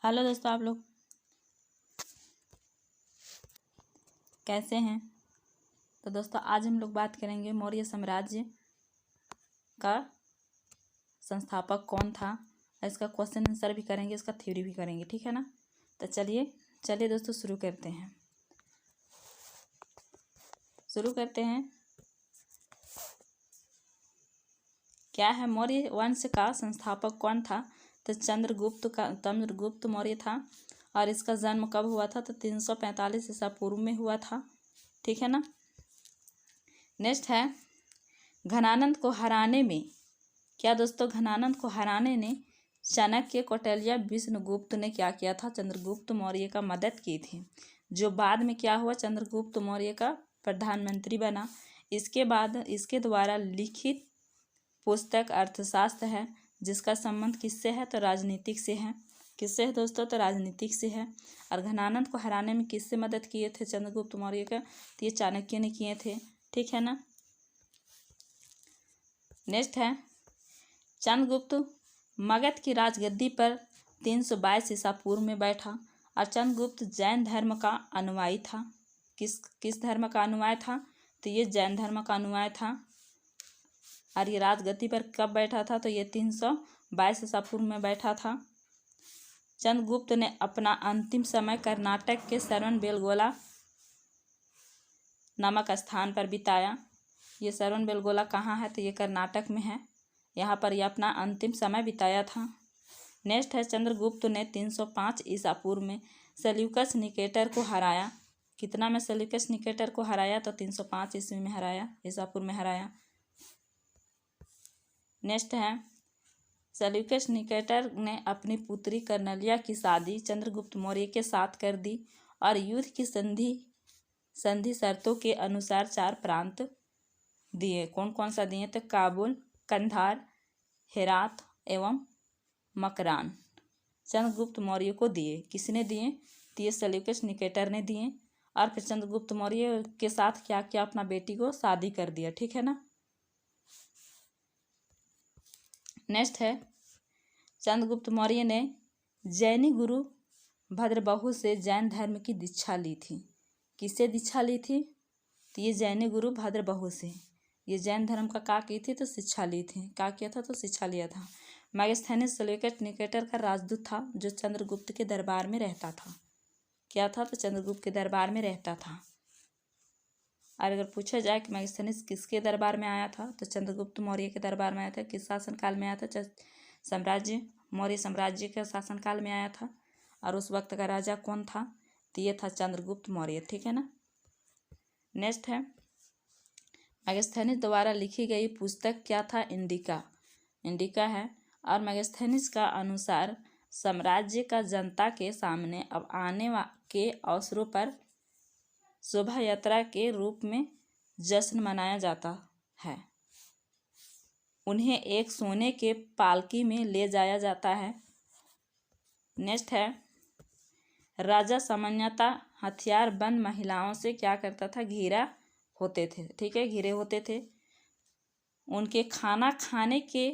Hello दोस्तों, आप लोग कैसे हैं। तो दोस्तों आज हम लोग बात करेंगे मौर्य साम्राज्य का संस्थापक कौन था। इसका क्वेश्चन आंसर भी करेंगे, इसका थ्योरी भी करेंगे, ठीक है ना। तो चलिए दोस्तों शुरू करते हैं। क्या है, मौर्य वंश का संस्थापक कौन था। तो चंद्रगुप्त मौर्य था। और इसका जन्म कब हुआ था। तो 345 ईसा पूर्व में हुआ था, ठीक है ना। नेक्स्ट है, घनानंद को हराने में क्या दोस्तों, घनानंद को हराने ने चाणक्य, कौटिल्य, विष्णुगुप्त ने क्या किया था। चंद्रगुप्त मौर्य का मदद की थी, जो बाद में क्या हुआ, चंद्रगुप्त मौर्य का प्रधानमंत्री बना। इसके बाद इसके द्वारा लिखित पुस्तक अर्थशास्त्र है, जिसका संबंध किससे है, तो राजनीतिक से है। किससे है दोस्तों, तो राजनीतिक से है। और घनानंद को हराने में किससे मदद किए थे चंद्रगुप्त मौर्य का, तो ये चाणक्य ने किए थे, ठीक है ना। नेक्स्ट है, चंद्रगुप्त मगध की राजगद्दी पर 322 ईसा पूर्व में बैठा। और चंद्रगुप्त जैन धर्म का अनुयायी था। किस धर्म का अनुयायी था, तो ये जैन धर्म का अनुयायी था। और ये राजगद्दी पर कब बैठा था, तो ये 322 ईसा पूर्व में बैठा था। चंद्रगुप्त ने अपना अंतिम समय कर्नाटक के श्रवणबेलगोला नामक स्थान पर बिताया। ये श्रवणबेलगोला कहाँ है, तो ये कर्नाटक में है। यहाँ पर यह अपना अंतिम समय बिताया था। नेक्स्ट है, चंद्रगुप्त ने 305 ईसा पूर्व में सेल्यूकस निकेटर को हराया। कितना में सेल्यूकस निकेटर को हराया, तो 305 ईस्वी में हराया, ईसा पूर्व में हराया। नेक्स्ट है, सेल्यूकस निकेटर ने अपनी पुत्री कर्नेलिया की शादी चंद्रगुप्त मौर्य के साथ कर दी। और युद्ध की संधि शर्तों के अनुसार 4 प्रांत दिए। कौन कौन सा दिए, तो काबुल, कंधार, हेरात एवं मकरान चंद्रगुप्त मौर्य को दिए। किसने दिए, तो ये सेल्यूकस निकेटर ने दिए। और फिर चंद्रगुप्त मौर्य के साथ क्या किया, अपना बेटी को शादी कर दिया, ठीक है ना। नेक्स्ट है, चंद्रगुप्त मौर्य ने जैनी गुरु भद्रबहु से जैन धर्म की दीक्षा ली थी। किससे दीक्षा ली थी, तो ये जैनी गुरु भद्रबहु से ये जैन धर्म का क्या की थी, तो शिक्षा ली थी। क्या किया था, तो शिक्षा लिया था। मेगास्थनीज सेल्यूकस निकेटर का राजदूत था, जो चंद्रगुप्त के दरबार में रहता था। क्या था, तो चंद्रगुप्त के दरबार में रहता था। और अगर पूछा जाए कि मेगास्थनीज किसके दरबार में आया था, तो चंद्रगुप्त मौर्य के दरबार में आया था। किस शासनकाल में आया था, मौर्य साम्राज्य के शासनकाल में आया था। और उस वक्त का राजा कौन था, तो ये था चंद्रगुप्त मौर्य, ठीक है ना। नेक्स्ट है, मेगास्थनीज द्वारा लिखी गई पुस्तक क्या था, इंडिका है। और मेगास्थनीज का अनुसार साम्राज्य का जनता के सामने अब आने के अवसरों पर शोभा यात्रा के रूप में जश्न मनाया जाता है। उन्हें एक सोने के पालकी में ले जाया जाता है। नेक्स्ट है, राजा सामान्यतः हथियारबंद महिलाओं से क्या करता था, घिरा होते थे, ठीक है, घिरे होते थे। उनके खाना खाने के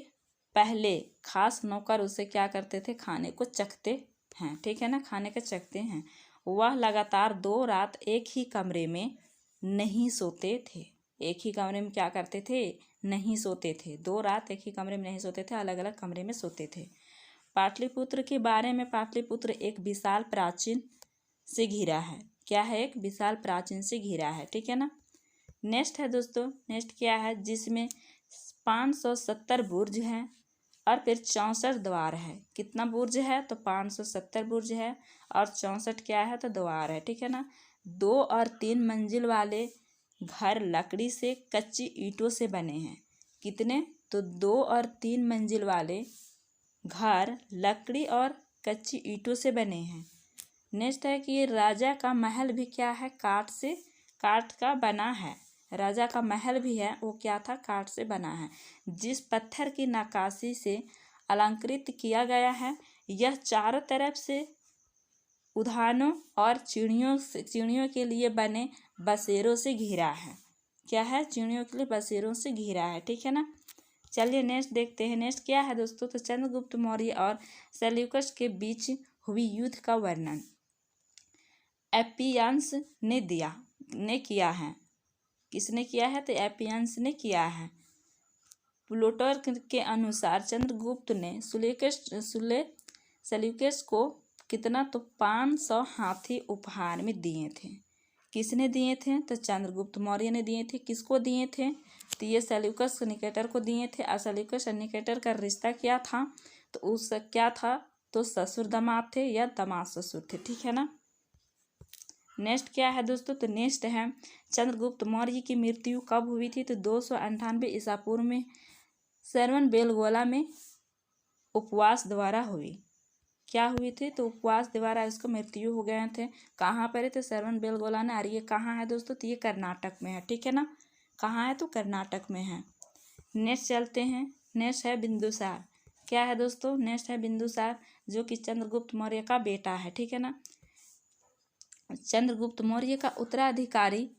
पहले खास नौकर उसे क्या करते थे, खाने को चखते हैं, ठीक है ना, खाने को चखते हैं। वह लगातार 2 रात एक ही कमरे में नहीं सोते थे। एक ही कमरे में क्या करते थे, नहीं सोते थे। 2 रात एक ही कमरे में नहीं सोते थे, अलग अलग कमरे में सोते थे। पाटलिपुत्र के बारे में, पाटलिपुत्र एक विशाल प्राचीन से घिरा है। क्या है, एक विशाल प्राचीन से घिरा है, ठीक है ना। नेक्स्ट है दोस्तों, नेक्स्ट क्या है, जिसमें 570 बुर्ज हैं और फिर 64 द्वार है। कितना बुर्ज है, तो 570 बुर्ज है। और 64 क्या है, तो द्वार है, ठीक है ना। 2 और 3 मंजिल वाले घर लकड़ी से कच्ची ईंटों से बने हैं। कितने, तो 2 और 3 मंजिल वाले घर लकड़ी और कच्ची ईंटों से बने हैं। नेक्स्ट है कि ये राजा का महल भी क्या है, काठ का बना है। राजा का महल भी है, वो क्या था, काठ से बना है, जिस पत्थर की नक्काशी से अलंकृत किया गया है। यह चारों तरफ से उद्यानों और चिड़ियों के लिए बने बसेरों से घिरा है। क्या है, चिड़ियों के लिए बसेरों से घिरा है, ठीक है ना। चलिए नेक्स्ट देखते हैं। नेक्स्ट क्या है दोस्तों, तो चंद्रगुप्त मौर्य और सेल्यूकस के बीच हुई युद्ध का वर्णन एपियंस ने किया है। किसने किया है? तो एपियंस ने किया है। प्लूटार्क के अनुसार चंद्रगुप्त ने सेल्यूकस को कितना? तो 500 हाथी उपहार में दिए थे। किसने दिए थे? तो चंद्रगुप्त मौर्य ने दिए थे। किसको दिए थे? तो ये सेल्यूकस निकेटर को दिए थे। और सेल्यूकस और निकेटर का रिश्ता क्या था? तो उस क्या था? तो ससुर दामाद थे या दामाद ससुर थे। ठीक है ना। नेक्स्ट क्या है दोस्तों? तो नेक्स्ट है चंद्रगुप्त मौर्य की मृत्यु कब हुई थी? तो 298 ईसा पूर्व में श्रवण बेलगोला में उपवास द्वारा हुई। क्या हुई थी? तो उपवास द्वारा इसको मृत्यु हो गए थे। कहाँ पर है? तो श्रवण बेलगोला ने। और ये कहाँ है दोस्तों? तो ये कर्नाटक में है। ठीक है ना। कहाँ है? तो कर्नाटक में है। नेक्स्ट चलते हैं। नेक्स्ट है बिंदुसार। क्या है दोस्तों? नेक्स्ट है बिंदुसार, जो कि चंद्रगुप्त मौर्य का बेटा है। ठीक है ना। चंद्रगुप्त मौर्य का उत्तराधिकारी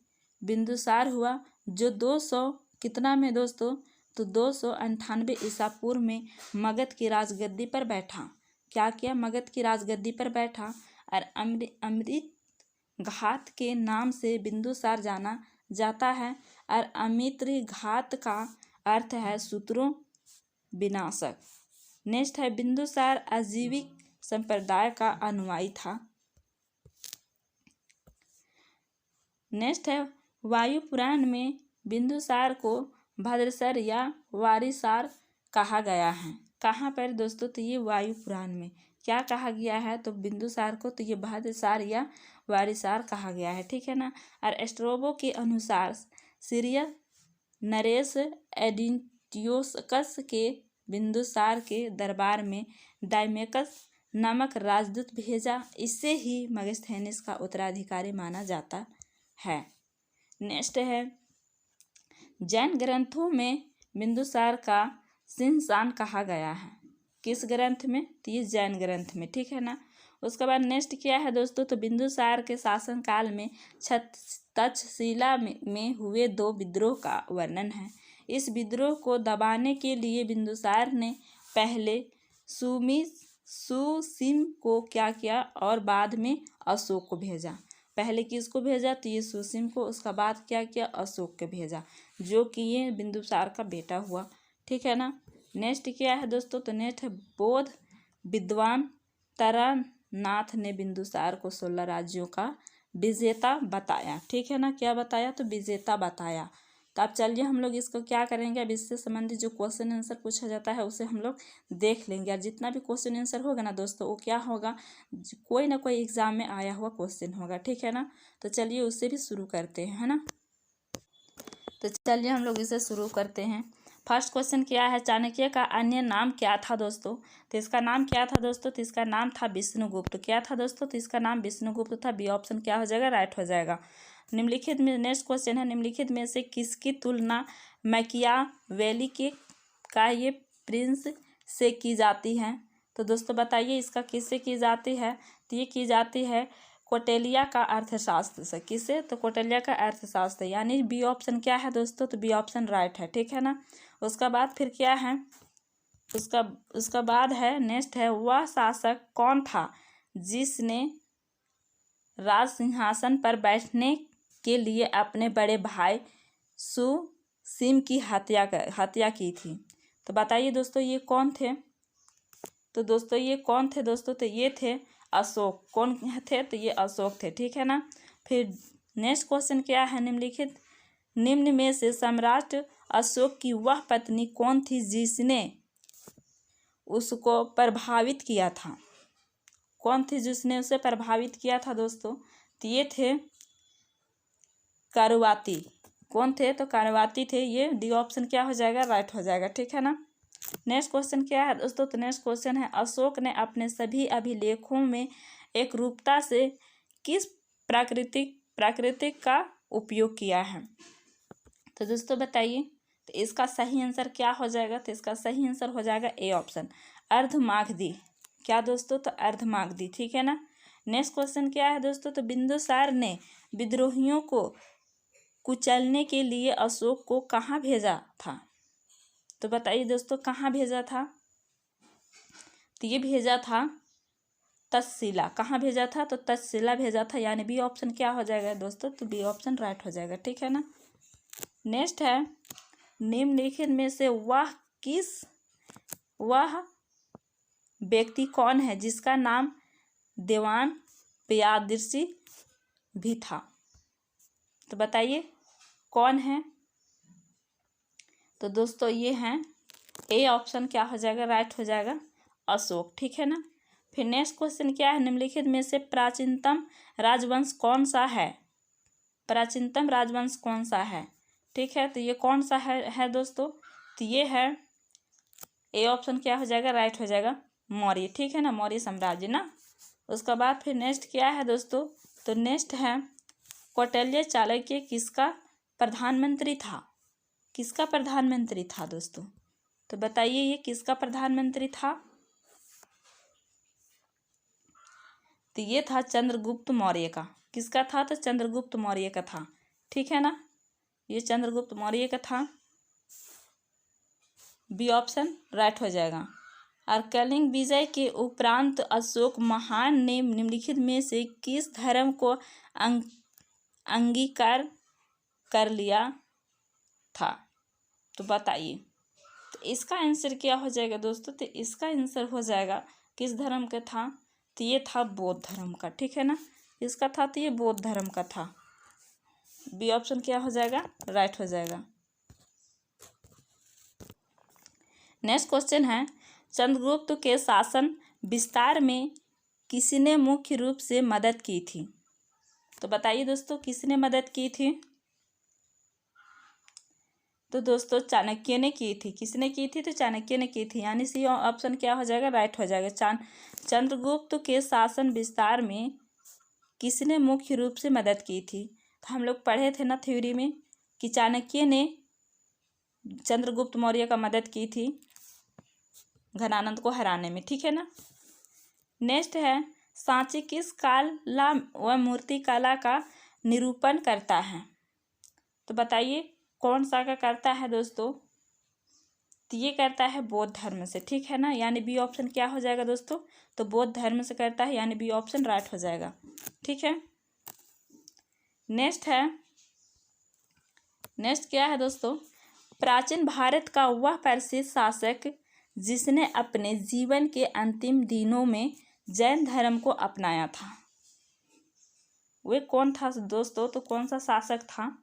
बिंदुसार हुआ, जो 200 कितना में दोस्तों? तो 298 ईसा पूर्व में मगध की राजगद्दी पर बैठा। क्या किया? मगध की राजगद्दी पर बैठा। और अमृत घात के नाम से बिंदुसार जाना जाता है। और अमृत घात का अर्थ है शत्रुओं विनाशक। नेक्स्ट है बिंदुसार अजीविक संप्रदाय का अनुयायी था। नेक्स्ट है वायु पुराण में बिंदुसार को भद्रसर या वारिसार कहा गया है। कहाँ पर दोस्तों? तो ये वायु पुराण में क्या कहा गया है? तो बिंदुसार को तो ये भद्रसार या वारिसार कहा गया है। ठीक है ना। और स्ट्रोबो के अनुसार सीरिया नरेश एडिंटियोकस के बिंदुसार के दरबार में डायमेकस नामक राजदूत भेजा। इससे ही मगस्थेनिस का उत्तराधिकारी माना जाता है। नेक्स्ट है जैन ग्रंथों में बिंदुसार का सिंहासन कहा गया है। किस ग्रंथ में? तो ये जैन ग्रंथ में। ठीक है ना। उसके बाद नेक्स्ट क्या है दोस्तों? तो बिंदुसार के शासनकाल में तक्षशिला में हुए 2 विद्रोह का वर्णन है। इस विद्रोह को दबाने के लिए बिंदुसार ने पहले सुसीम को क्या किया और बाद में अशोक को भेजा। पहले किसको भेजा? तो ये सुसीम को। उसका बाद क्या किया? अशोक को भेजा, जो कि ये बिंदुसार का बेटा हुआ। ठीक है ना। नेक्स्ट क्या है दोस्तों? तो नेक्स्ट है बौद्ध विद्वान तारानाथ ने बिंदुसार को 16 राज्यों का विजेता बताया। ठीक है ना। क्या बताया? तो विजेता बताया। तो अब चलिए हम लोग इसको क्या करेंगे, अब इससे संबंधित जो क्वेश्चन आंसर पूछा जाता है उसे हम लोग देख लेंगे। और जितना भी क्वेश्चन आंसर होगा ना दोस्तों, वो क्या होगा? कोई ना कोई एग्जाम में आया हुआ क्वेश्चन होगा। ठीक है ना। तो चलिए उससे भी शुरू करते हैं, है ना। तो चलिए हम लोग इसे शुरू करते हैं। फर्स्ट क्वेश्चन क्या है? चाणक्य का अन्य नाम क्या था दोस्तों? तो इसका नाम क्या था दोस्तों? तो इसका नाम था विष्णुगुप्त। क्या था दोस्तों? तो इसका नाम विष्णुगुप्त था। बी ऑप्शन क्या हो जाएगा? राइट हो जाएगा। निम्नलिखित में नेक्स्ट क्वेश्चन है, निम्नलिखित में से किसकी तुलना मैकियावेली के का ये प्रिंस से की जाती है? तो दोस्तों बताइए इसका किससे की जाती है? तो ये की जाती है कौटिल्य का अर्थशास्त्र से। किससे? तो कौटिल्य का अर्थशास्त्र, यानी बी ऑप्शन क्या है दोस्तों? तो बी ऑप्शन राइट है। ठीक है ना। उसका बाद फिर क्या है? उसका बाद है नेक्स्ट है वह शासक कौन था जिसने राज सिंहासन पर बैठने के लिए अपने बड़े भाई सुसीम की हत्या की थी? तो बताइए दोस्तों ये कौन थे? तो दोस्तों ये कौन थे दोस्तों? तो ये थे अशोक। कौन थे? तो ये अशोक थे। ठीक है ना। फिर नेक्स्ट क्वेश्चन क्या है? निम्न में से सम्राट अशोक की वह पत्नी कौन थी जिसने उसको प्रभावित किया था? कौन थी जिसने उसे प्रभावित किया था दोस्तों? तो ये थे कारुवाती। कौन थे? तो कारुवाती थे। ये डी ऑप्शन क्या हो जाएगा? राइट हो जाएगा। ठीक है ना। नेक्स्ट क्वेश्चन क्या है दोस्तों? तो नेक्स्ट क्वेश्चन है अशोक ने अपने सभी अभिलेखों में एकरूपता से किस प्राकृतिक का उपयोग किया है? तो दोस्तों बताइए तो इसका सही आंसर क्या हो जाएगा? तो इसका सही आंसर हो जाएगा ए ऑप्शन, अर्धमागधी। क्या दोस्तों? तो अर्धमागधी। ठीक है ना। नेक्स्ट क्वेश्चन क्या है दोस्तों? तो बिंदुसार ने विद्रोहियों को कुचलने के लिए अशोक को कहाँ भेजा था? तो बताइए दोस्तों कहाँ भेजा था? तो ये भेजा था तक्षशिला। कहाँ भेजा था? तो तक्षशिला भेजा था, यानी बी ऑप्शन क्या हो जाएगा दोस्तों? तो बी ऑप्शन राइट हो जाएगा, ठीक है ना। नेक्स्ट है, निम्नलिखित में से वह व्यक्ति कौन है जिसका नाम दीवान प्रियदर्शी भी था? तो बताइए कौन है? तो दोस्तों ये हैं, ए ऑप्शन क्या हो जाएगा? राइट हो जाएगा, अशोक, ठीक है ना। फिर नेक्स्ट क्वेश्चन क्या है? निम्नलिखित में से प्राचीनतम राजवंश कौन सा है? प्राचीनतम राजवंश कौन सा है? ठीक है, तो ये कौन सा है दोस्तों? तो ये है, ए ऑप्शन क्या हो जाएगा? राइट हो जाएगा, मौर्य, ठीक है ना, मौर्य साम्राज्य ना। उसके बाद फिर नेक्स्ट क्या है दोस्तों? तो नेक्स्ट है, कौटिल्य चाणक्य किसका प्रधानमंत्री था? किसका प्रधानमंत्री था दोस्तों? तो बताइए ये किसका प्रधानमंत्री था? तो ये था चंद्रगुप्त मौर्य का। किसका था? तो चंद्रगुप्त मौर्य का था, ठीक है ना, ये चंद्रगुप्त मौर्य का था। बी ऑप्शन राइट हो जाएगा। और कलिंग विजय के उपरांत अशोक महान ने निम्नलिखित में से किस धर्म को अंगीकार कर लिया था? तो बताइए, तो इसका आंसर क्या हो जाएगा दोस्तों? तो इसका आंसर हो जाएगा, किस धर्म का था? तो ये था बौद्ध धर्म का, ठीक है ना, इसका था, तो ये बौद्ध धर्म का था। बी ऑप्शन क्या हो जाएगा? राइट हो जाएगा। नेक्स्ट क्वेश्चन है, चंद्रगुप्त के शासन विस्तार में किसने मुख्य रूप से मदद की थी? तो बताइए दोस्तों किसने मदद की थी? तो दोस्तों चाणक्य ने की थी। किसने की थी? तो चाणक्य ने की थी, यानी सी ऑप्शन क्या हो जाएगा? राइट हो जाएगा। चंद्रगुप्त के शासन विस्तार में किसने मुख्य रूप से मदद की थी? तो हम लोग पढ़े थे ना थ्योरी में कि चाणक्य ने चंद्रगुप्त मौर्य का मदद की थी घनानंद को हराने में, ठीक है ना। नेक्स्ट है, सांची किस कला व मूर्ति कला का निरूपण करता है? तो बताइए कौन सा का करता है दोस्तों? तो ये करता है बौद्ध धर्म से, ठीक है ना, यानी बी ऑप्शन क्या हो जाएगा दोस्तों? तो बौद्ध धर्म से करता है, यानी बी ऑप्शन राइट हो जाएगा, ठीक है। नेक्स्ट है, नेक्स्ट क्या है दोस्तों? प्राचीन भारत का वह प्रसिद्ध शासक जिसने अपने जीवन के अंतिम दिनों में जैन धर्म को अपनाया था, वे कौन था दोस्तों? तो कौन सा शासक था?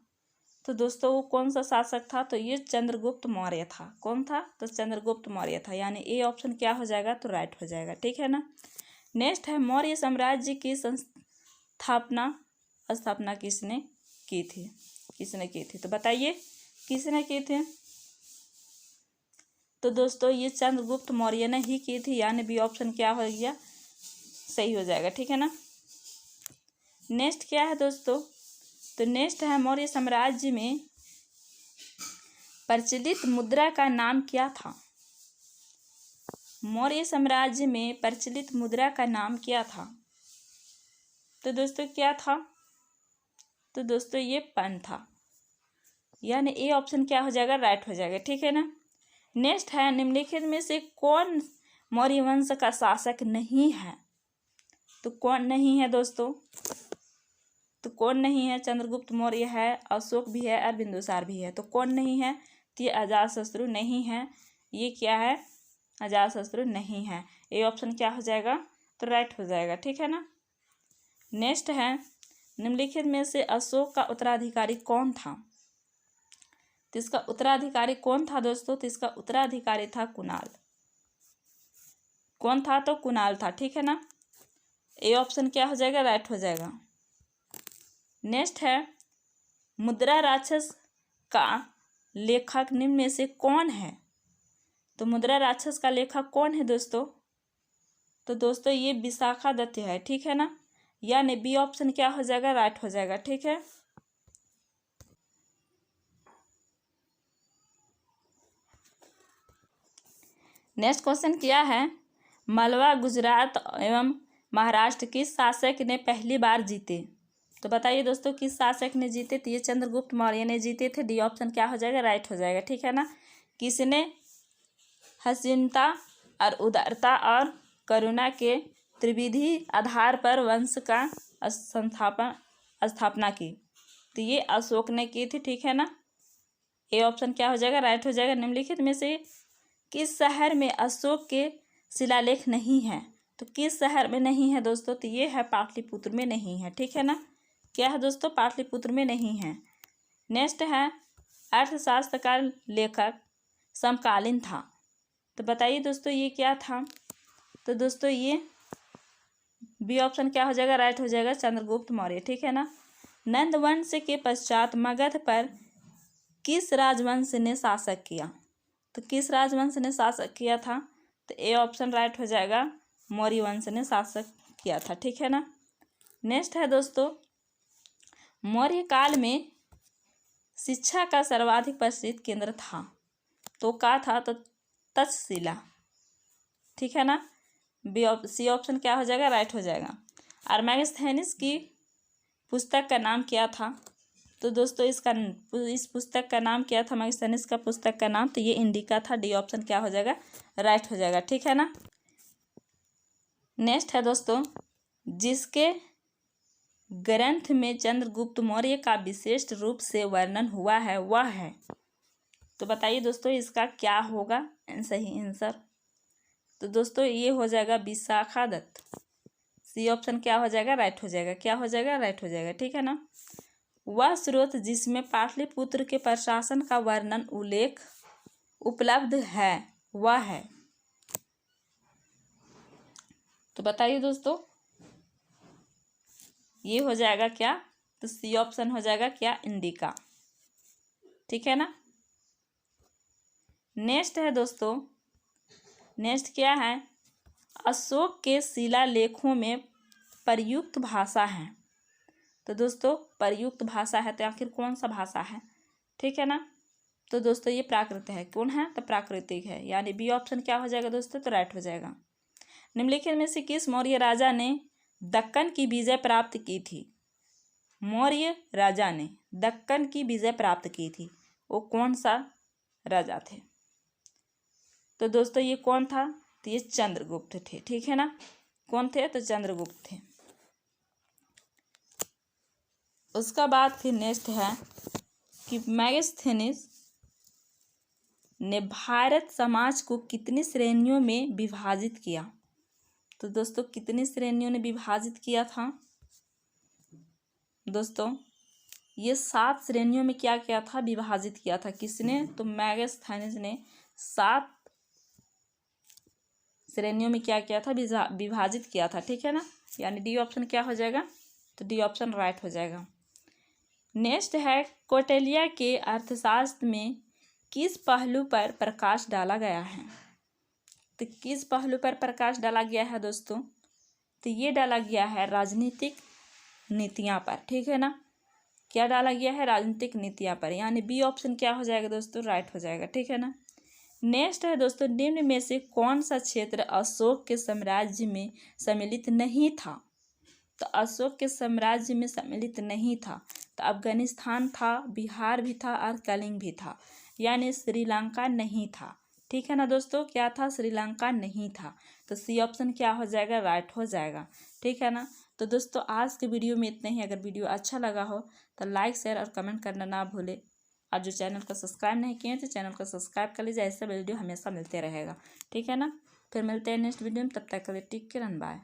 तो दोस्तों वो कौन सा शासक था? तो ये चंद्रगुप्त मौर्य था। कौन था? तो चंद्रगुप्त मौर्य था, यानी ए ऑप्शन क्या हो जाएगा? तो राइट हो जाएगा, ठीक है ना। नेक्स्ट है, मौर्य साम्राज्य की स्थापना किसने की थी? किसने की थी? तो बताइए किसने की थी? तो दोस्तों ये चंद्रगुप्त मौर्य ने ही की थी, यानी बी ऑप्शन क्या हो गया? सही हो जाएगा, ठीक है ना। नेक्स्ट क्या है दोस्तों? तो नेक्स्ट है, मौर्य साम्राज्य में प्रचलित मुद्रा का नाम क्या था? मौर्य साम्राज्य में प्रचलित मुद्रा का नाम क्या था? तो दोस्तों क्या था? तो दोस्तों ये पेन था, यानी ए ऑप्शन क्या हो जाएगा? राइट हो जाएगा, ठीक है ना। नेक्स्ट है, निम्नलिखित में से कौन मौर्य वंश का शासक नहीं है? तो कौन नहीं है दोस्तों? तो कौन नहीं है? चंद्रगुप्त मौर्य है, अशोक भी है और बिंदुसार भी है। तो कौन नहीं है? तो ये अजातशत्रु नहीं है। ये क्या है? अजातशत्रु नहीं है। ए ऑप्शन क्या हो जाएगा? तो राइट हो जाएगा, ठीक है ना। नेक्स्ट है, निम्नलिखित में से अशोक का उत्तराधिकारी कौन था? तो इसका उत्तराधिकारी कौन था दोस्तों? तो इसका उत्तराधिकारी था कुणाल। कौन था? तो कुणाल था, ठीक है ना। ए ऑप्शन क्या हो जाएगा? राइट हो जाएगा। नेक्स्ट है, मुद्रा राक्षस का लेखक निम्न में से कौन है? तो मुद्रा राक्षस का लेखक कौन है दोस्तों? तो दोस्तों ये विशाखादत्त है, ठीक है ना, यानी बी ऑप्शन क्या हो जाएगा? राइट हो जाएगा, ठीक है। नेक्स्ट क्वेश्चन क्या है? मालवा, गुजरात एवं महाराष्ट्र किस शासक ने पहली बार जीते? तो बताइए दोस्तों किस शासक ने जीते? तो ये चंद्रगुप्त मौर्य ने जीते थे। डी ऑप्शन क्या हो जाएगा? राइट हो जाएगा, ठीक है ना। किसने हसीनता और उदारता और करुणा के त्रिविधि आधार पर वंश का स्थापना की? तो ये अशोक ने की थी, ठीक है ना। ए ऑप्शन क्या हो जाएगा, राइट हो जाएगा। निम्नलिखित में से किस शहर में अशोक के शिलालेख नहीं है? तो किस शहर में नहीं है दोस्तों? तो ये है पाटलिपुत्र में नहीं है, ठीक है ना। क्या है दोस्तों, पाटलिपुत्र में नहीं है। नेक्स्ट है, अर्थशास्त्र का लेखक समकालीन था। तो बताइए दोस्तों ये क्या था? तो दोस्तों ये बी ऑप्शन क्या हो जाएगा, राइट हो जाएगा, चंद्रगुप्त मौर्य, ठीक है ना। नंद वंश के पश्चात मगध पर किस राजवंश ने शासक किया? तो किस राजवंश ने शासक किया था? तो ए ऑप्शन राइट हो जाएगा, मौर्य वंश ने शासक किया था, ठीक है ना। नेक्स्ट है दोस्तों, मौर्य काल में शिक्षा का सर्वाधिक प्रसिद्ध केंद्र था, तो क्या था? तो तक्षशिला, ठीक है ना। सी ऑप्शन क्या हो जाएगा, राइट हो जाएगा। अरमैगस्थेनिस की पुस्तक का नाम क्या था? तो दोस्तों इस पुस्तक का नाम क्या था, मैगस्थेनिस का पुस्तक का नाम? तो ये इंडिका था। डी ऑप्शन क्या हो जाएगा, राइट हो जाएगा, ठीक है ना। नेक्स्ट है दोस्तों, जिसके ग्रंथ में चंद्रगुप्त मौर्य का विशिष्ट रूप से वर्णन हुआ है वह है? तो बताइए दोस्तों इसका क्या होगा सही आंसर? तो दोस्तों ये हो जाएगा विशाखा दत्त। सी ऑप्शन क्या हो जाएगा, राइट हो जाएगा। क्या हो जाएगा, राइट हो जाएगा, ठीक है ना। वह स्रोत जिसमें पाटलिपुत्र के प्रशासन का वर्णन उल्लेख उपलब्ध है वह है? तो बताइए दोस्तों ये हो जाएगा क्या? तो सी ऑप्शन हो जाएगा क्या, इंडिका, ठीक है ना। नेक्स्ट है दोस्तों, नेक्स्ट क्या है, अशोक के शिलालेखों में प्रयुक्त भाषा है। तो दोस्तों प्रयुक्त भाषा है तो आखिर कौन सा भाषा है, ठीक है ना। तो दोस्तों ये प्राकृत है, कौन है? तो प्राकृतिक है, यानी बी ऑप्शन क्या हो जाएगा दोस्तों, तो राइट हो जाएगा। निम्नलिखित में से किस मौर्य राजा ने दक्कन की विजय प्राप्त की थी? मौर्य राजा ने दक्कन की विजय प्राप्त की थी, वो कौन सा राजा थे? तो दोस्तों ये कौन था? तो ये चंद्रगुप्त थे, ठीक है ना। कौन थे? तो चंद्रगुप्त थे। उसका बाद फिर नेक्स्ट है कि मैगस्थेनिस ने भारत समाज को कितनी श्रेणियों में विभाजित किया? तो दोस्तों कितनी श्रेणियों ने विभाजित किया था? दोस्तों ये 7 श्रेणियों में क्या किया था, विभाजित किया था। किसने? तो मैगस्थेनिस ने 7 श्रेणियों में क्या किया था, विभाजित किया था, ठीक है ना। यानी डी ऑप्शन क्या हो जाएगा, तो डी ऑप्शन राइट हो जाएगा। नेक्स्ट है, कौटिल्य के अर्थशास्त्र में किस पहलू पर प्रकाश डाला गया है? तो किस पहलू पर प्रकाश डाला गया है दोस्तों? तो ये डाला गया है राजनीतिक नीतियाँ पर, ठीक है ना। क्या डाला गया है? राजनीतिक नीतियाँ पर, यानी बी ऑप्शन क्या हो जाएगा दोस्तों, राइट हो जाएगा, ठीक है ना। नेक्स्ट है दोस्तों, निम्न में से कौन सा क्षेत्र अशोक के साम्राज्य में सम्मिलित नहीं था? तो अशोक के साम्राज्य में सम्मिलित नहीं था, तो अफगानिस्तान था, बिहार भी था और कलिंग भी था, यानी श्रीलंका नहीं था, ठीक है ना दोस्तों। क्या था? श्रीलंका नहीं था। तो सी ऑप्शन क्या हो जाएगा, राइट हो जाएगा, ठीक है ना। तो दोस्तों आज के वीडियो में इतने ही। अगर वीडियो अच्छा लगा हो तो लाइक शेयर और कमेंट करना ना भूले, और जो चैनल को सब्सक्राइब नहीं किए तो चैनल को सब्सक्राइब कर लीजिए, ऐसा वीडियो हमेशा मिलते रहेगा, ठीक है ना। फिर मिलते हैं नेक्स्ट वीडियो में, तब तक के लिए टेक केयर एंड बाय।